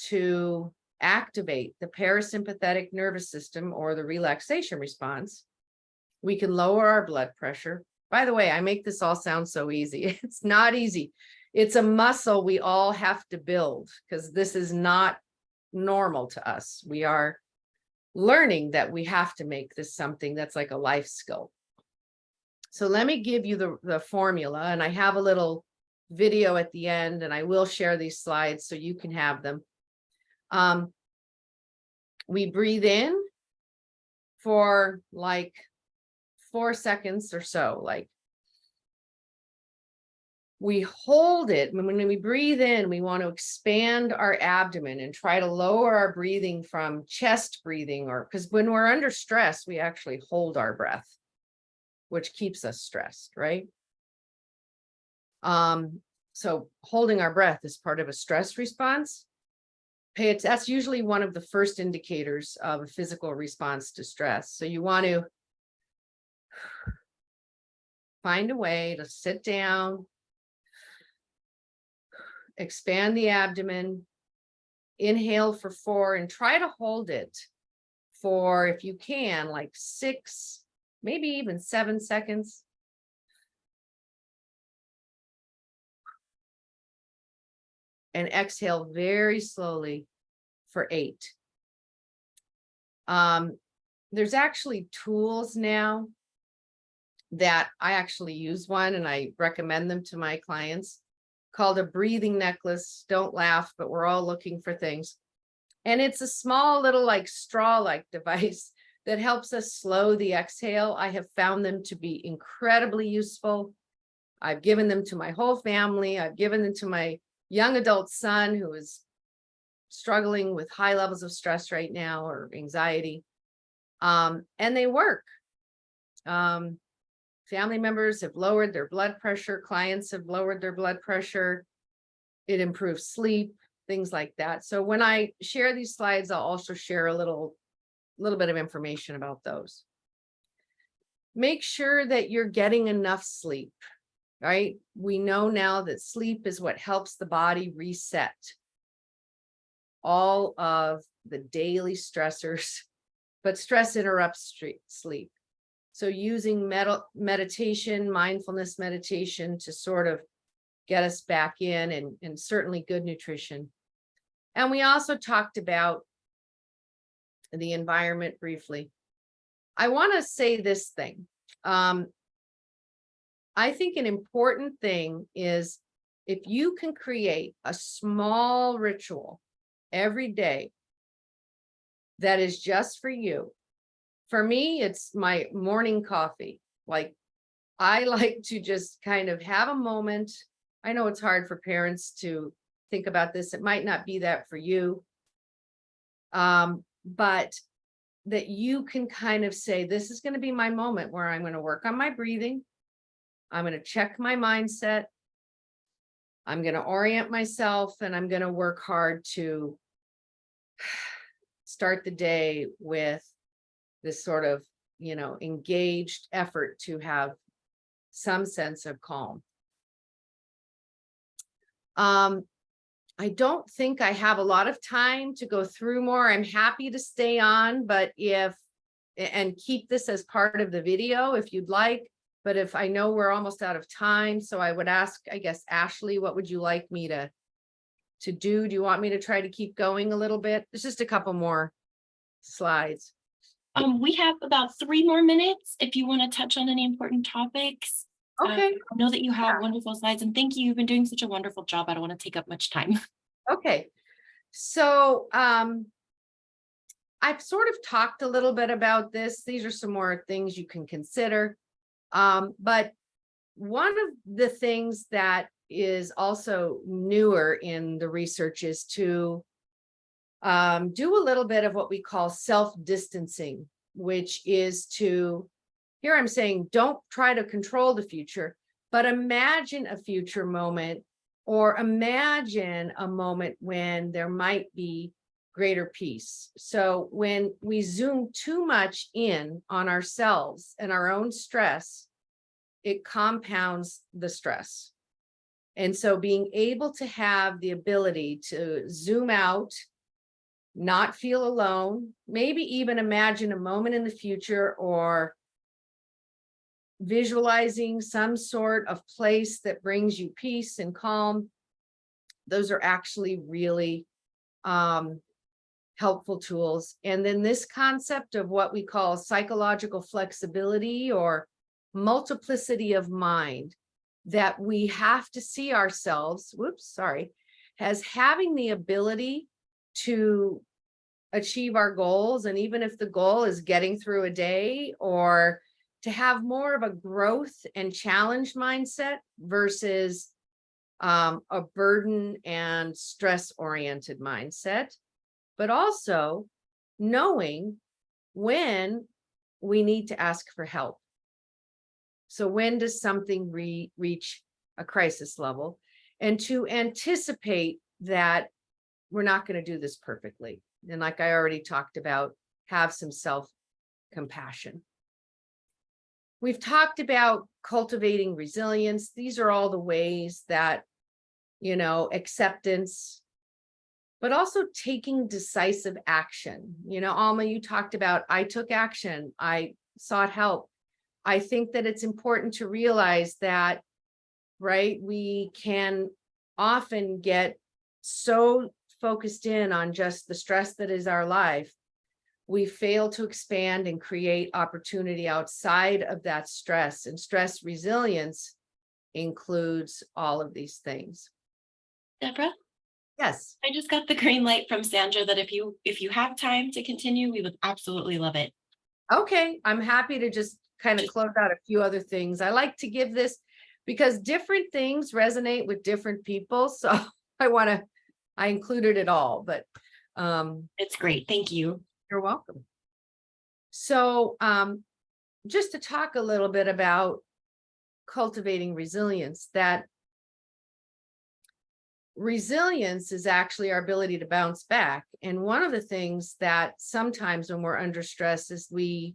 to activate the parasympathetic nervous system or the relaxation response, we can lower our blood pressure. By the way, I make this all sound so easy. It's not easy. It's a muscle we all have to build because this is not normal to us. We are learning that we have to make this something that's like a life skill. So let me give you the formula, and I have a little video at the end, and I will share these slides so you can have them. We breathe in for like 4 seconds or so. Like, we hold it. When we breathe in, we want to expand our abdomen and try to lower our breathing from chest breathing, or because when we're under stress, we actually hold our breath, which keeps us stressed, right? So holding our breath is part of a stress response. That's usually one of the first indicators of a physical response to stress. So you want to find a way to sit down, expand the abdomen, inhale for 4, and try to hold it for, if you can, like 6, maybe even 7 seconds. And exhale very slowly for 8. There's actually tools now that I actually use one, and I recommend them to my clients, called a breathing necklace. Don't laugh, but we're all looking for things. And it's a small little like straw-like device that helps us slow the exhale. I have found them to be incredibly useful. I've given them to my whole family. I've given them to my young adult son who is struggling with high levels of stress right now, or anxiety. And they work. Family members have lowered their blood pressure. Clients have lowered their blood pressure. It improves sleep, things like that. So when I share these slides, I'll also share a little bit of information about those. Make sure that you're getting enough sleep, right? We know now that sleep is what helps the body reset all of the daily stressors, but stress interrupts sleep. So using meditation, mindfulness meditation to sort of get us back in, and certainly good nutrition. And we also talked about the environment briefly. I want to say this thing. I think an important thing is if you can create a small ritual every day that is just for you. For me, it's my morning coffee. Like, I like to just kind of have a moment. I know it's hard for parents to think about this. It might not be that for you. But that you can kind of say, this is going to be my moment where I'm going to work on my breathing. I'm going to check my mindset. I'm going to orient myself, and I'm going to work hard to start the day with this sort of, engaged effort to have some sense of calm. I don't think I have a lot of time to go through more. I'm happy to stay on, but and keep this as part of the video if you'd like. But if I know we're almost out of time, so I would ask, I guess, Ashley, what would you like me to do? Do you want me to try to keep going a little bit? There's just a couple more slides. We have about 3 more minutes if you want to touch on any important topics. Okay. I know that you have wonderful slides, and thank you. You've been doing such a wonderful job. I don't want to take up much time. Okay. So I've sort of talked a little bit about this. These are some more things you can consider. But one of the things that is also newer in the research is to do a little bit of what we call self-distancing, which is to, here I'm saying, don't try to control the future, but imagine a future moment, or imagine a moment when there might be greater peace. So when we zoom too much in on ourselves and our own stress, it compounds the stress. And so being able to have the ability to zoom out, not feel alone, maybe even imagine a moment in the future, or visualizing some sort of place that brings you peace and calm. Those are actually really helpful tools. And then this concept of what we call psychological flexibility, or multiplicity of mind, that we have to see ourselves, as having the ability to achieve our goals. And even if the goal is getting through a day, or to have more of a growth and challenge mindset versus a burden and stress oriented mindset, but also knowing when we need to ask for help. So when does something reach a crisis level, and to anticipate that we're not going to do this perfectly. And like I already talked about, have some self-compassion. We've talked about cultivating resilience. These are all the ways that, acceptance, but also taking decisive action. Alma, you talked about, I took action, I sought help. I think that it's important to realize that, right, we can often get so focused in on just the stress that is our life, we fail to expand and create opportunity outside of that stress. And stress resilience includes all of these things. Deborah, Yes. I just got the green light from Sandra that if you have time to continue, we would absolutely love it. Okay, I'm happy to just kind of close out a few other things. I like to give this because different things resonate with different people. So I included it all, but It's great. Thank you. you're welcome. So just to talk a little bit about cultivating resilience, that resilience is actually our ability to bounce back. And one of the things that sometimes when we're under stress is we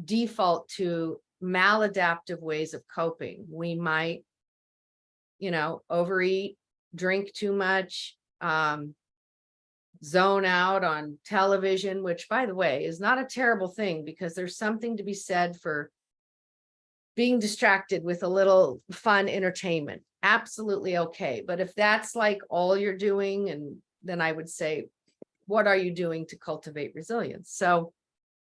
default to maladaptive ways of coping. We might, overeat, drink too much, zone out on television, which, by the way, is not a terrible thing, because there's something to be said for being distracted with a little fun entertainment. Absolutely okay. But if that's like all you're doing, and then I would say, what are you doing to cultivate resilience? So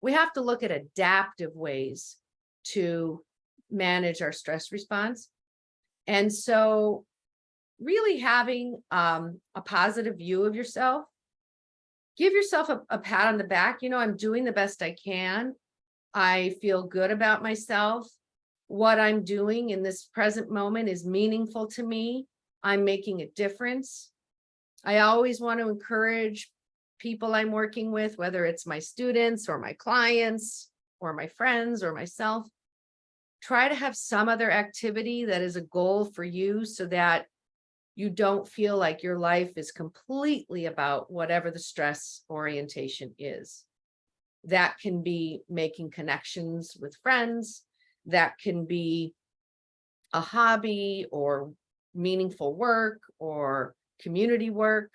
we have to look at adaptive ways to manage our stress response. And so really having a positive view of yourself, give yourself a pat on the back. I'm doing the best I can. I feel good about myself. What I'm doing in this present moment is meaningful to me. I'm making a difference. I always want to encourage people I'm working with, whether it's my students or my clients or my friends or myself, try to have some other activity that is a goal for you, so that you don't feel like your life is completely about whatever the stress orientation is. That can be making connections with friends. That can be a hobby or meaningful work or community work.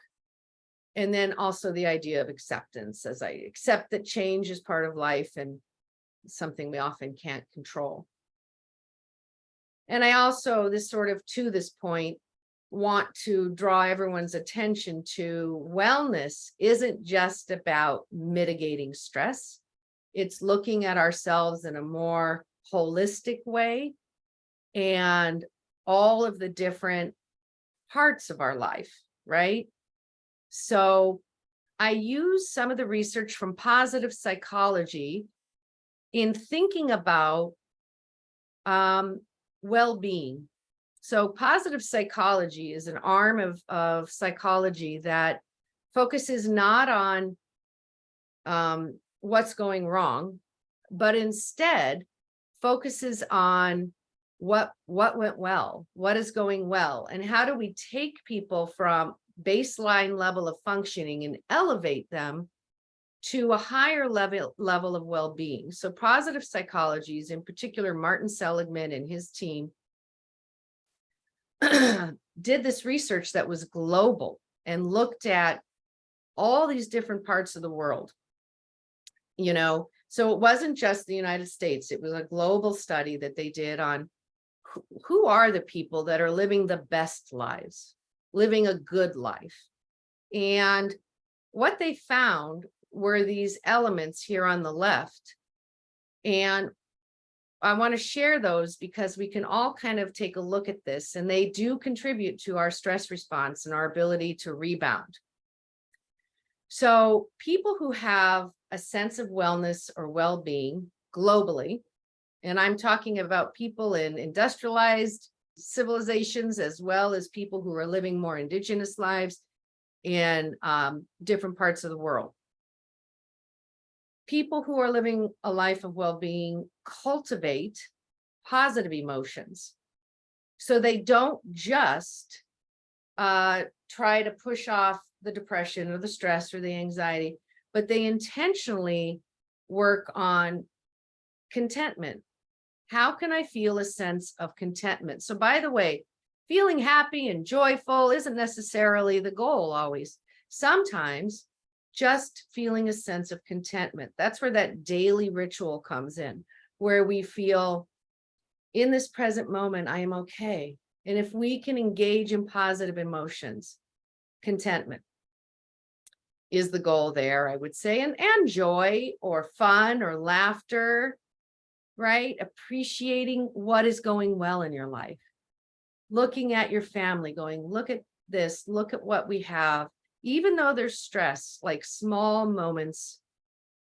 And then also the idea of acceptance, as I accept that change is part of life and something we often can't control. And I also, to this point, want to draw everyone's attention to wellness isn't just about mitigating stress. It's looking at ourselves in a more holistic way and all of the different parts of our life, right? So I use some of the research from positive psychology in thinking about well-being. So positive psychology is an arm of psychology that focuses not on what's going wrong, but instead focuses on what went well, what is going well, and how do we take people from baseline level of functioning and elevate them to a higher level of well-being. So positive psychologies, in particular, Martin Seligman and his team did this research that was global and looked at all these different parts of the world. So it wasn't just the United States, it was a global study that they did on who are the people that are living the best lives, living a good life. And what they found were these elements here on the left. And I want to share those because we can all kind of take a look at this, and they do contribute to our stress response and our ability to rebound. So people who have a sense of wellness or well-being globally, And I'm talking about people in industrialized civilizations as well as people who are living more indigenous lives in different parts of the world. People who are living a life of well-being cultivate positive emotions. So they don't just try to push off the depression or the stress or the anxiety, but they intentionally work on contentment. How can I feel a sense of contentment? So by the way, feeling happy and joyful isn't necessarily the goal always. Sometimes just feeling a sense of contentment. That's where that daily ritual comes in, where we feel in this present moment, I am okay. And if we can engage in positive emotions, contentment is the goal there, I would say, and joy or fun or laughter, right? Appreciating what is going well in your life. Looking at your family, going, look at this, look at what we have. Even though there's stress, like small moments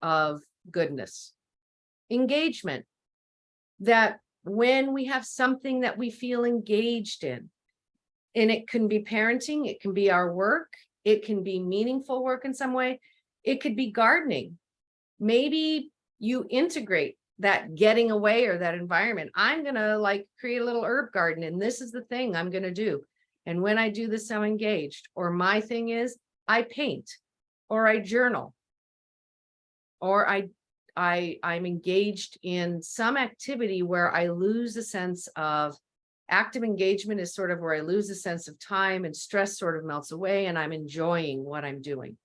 of goodness. Engagement, that when we have something that we feel engaged in, and it can be parenting, it can be our work, it can be meaningful work in some way, it could be gardening. Maybe you integrate that getting away or that environment. I'm gonna like create a little herb garden, and this is the thing I'm gonna do. And when I do this, I'm engaged. Or my thing is I paint, or I journal, or I'm engaged in some activity where I lose a sense of active engagement is sort of where I lose a sense of time and stress sort of melts away and I'm enjoying what I'm doing.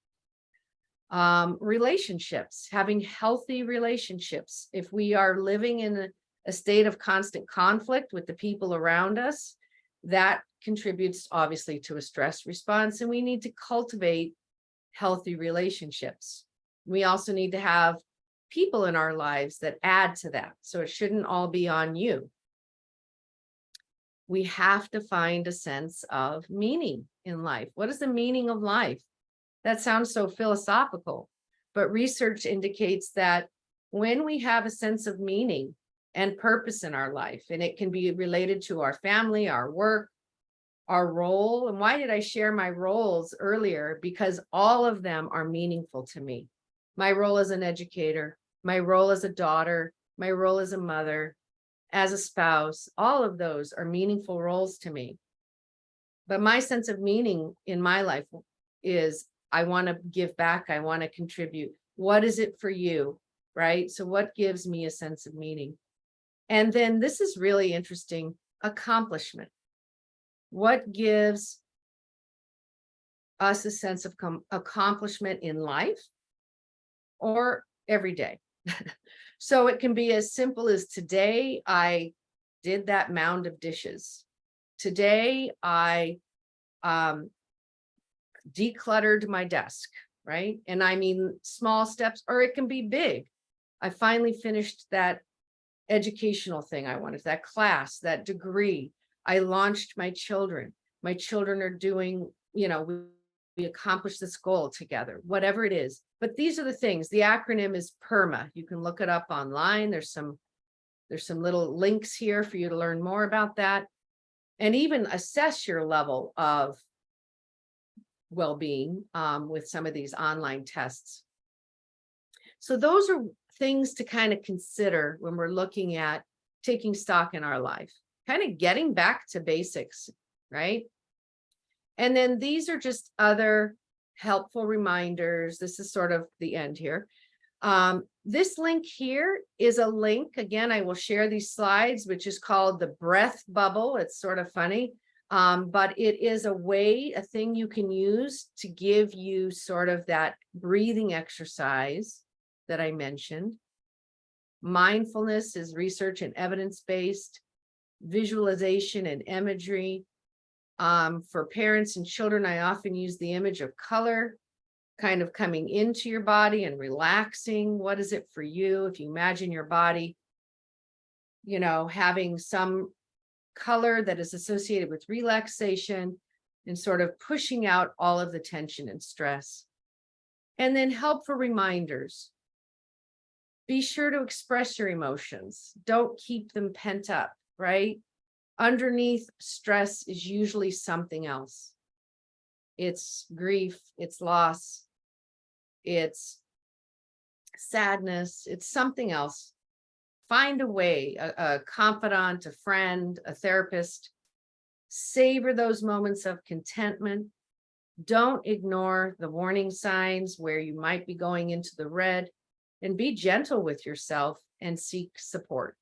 Relationships, having healthy relationships. If we are living in a state of constant conflict with the people around us, that contributes obviously to a stress response, and we need to cultivate healthy relationships. We also need to have people in our lives that add to that. So it shouldn't all be on you. We have to find a sense of meaning in life. What is the meaning of life? That sounds so philosophical, but research indicates that when we have a sense of meaning and purpose in our life, and it can be related to our family, our work, our role. And why did I share my roles earlier? Because all of them are meaningful to me. My role as an educator, my role as a daughter, my role as a mother, as a spouse, all of those are meaningful roles to me. But my sense of meaning in my life is I want to give back. I want to contribute. What is it for you? Right? So what gives me a sense of meaning? And then this is really interesting, accomplishment. What gives us a sense of accomplishment in life or every day? So it can be as simple as today I did that mound of dishes. Today I decluttered my desk, right? And I mean small steps, or it can be big. I finally finished that educational thing I wanted, that class, that degree. I launched my children. My children are doing, we accomplished this goal together, whatever it is. But these are the things. The acronym is PERMA. You can look it up online. There's some little links here for you to learn more about that, and even assess your level of well-being with some of these online tests. So those are things to kind of consider when we're looking at taking stock in our life, kind of getting back to basics, right? And then these are just other helpful reminders. This is sort of the end here. This link here is a link. Again, I will share these slides, which is called the breath bubble. It's sort of funny, but it is a thing you can use to give you sort of that breathing exercise that I mentioned. Mindfulness is research and evidence-based, visualization and imagery. For parents and children, I often use the image of color, kind of coming into your body and relaxing. What is it for you? If you imagine your body, having some color that is associated with relaxation and sort of pushing out all of the tension and stress. And then helpful reminders. Be sure to express your emotions. Don't keep them pent up, right? Underneath stress is usually something else. It's grief, it's loss, it's sadness, it's something else. Find a way, a confidant, a friend, a therapist. Savor those moments of contentment. Don't ignore the warning signs where you might be going into the red, and be gentle with yourself and seek support.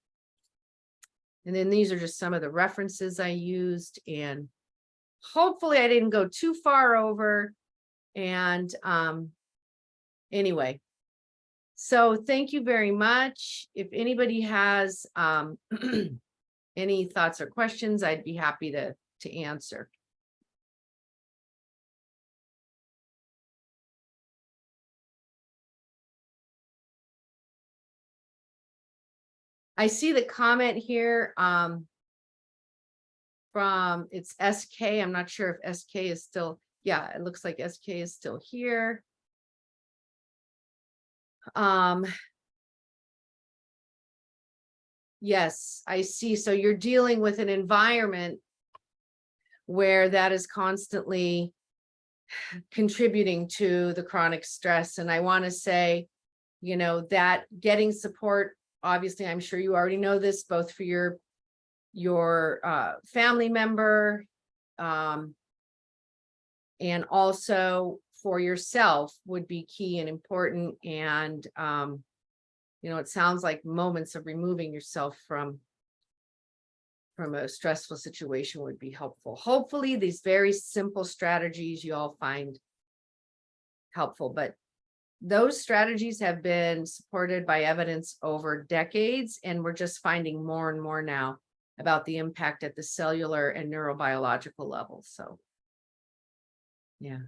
And then these are just some of the references I used, and hopefully I didn't go too far over. And anyway, so thank you very much. If anybody has any thoughts or questions, I'd be happy to answer. I see the comment here from it's SK. I'm not sure if SK is still, yeah, it looks like SK is still here. Yes, I see. So you're dealing with an environment where that is constantly contributing to the chronic stress. And I want to say, you know, that getting support, obviously, I'm sure you already know this, both for your family member, and also for yourself would be key and important. And, you know, it sounds like moments of removing yourself from a stressful situation would be helpful. Hopefully these very simple strategies you all find helpful, but those strategies have been supported by evidence over decades, and we're just finding more and more now about the impact at the cellular and neurobiological level. So, yeah.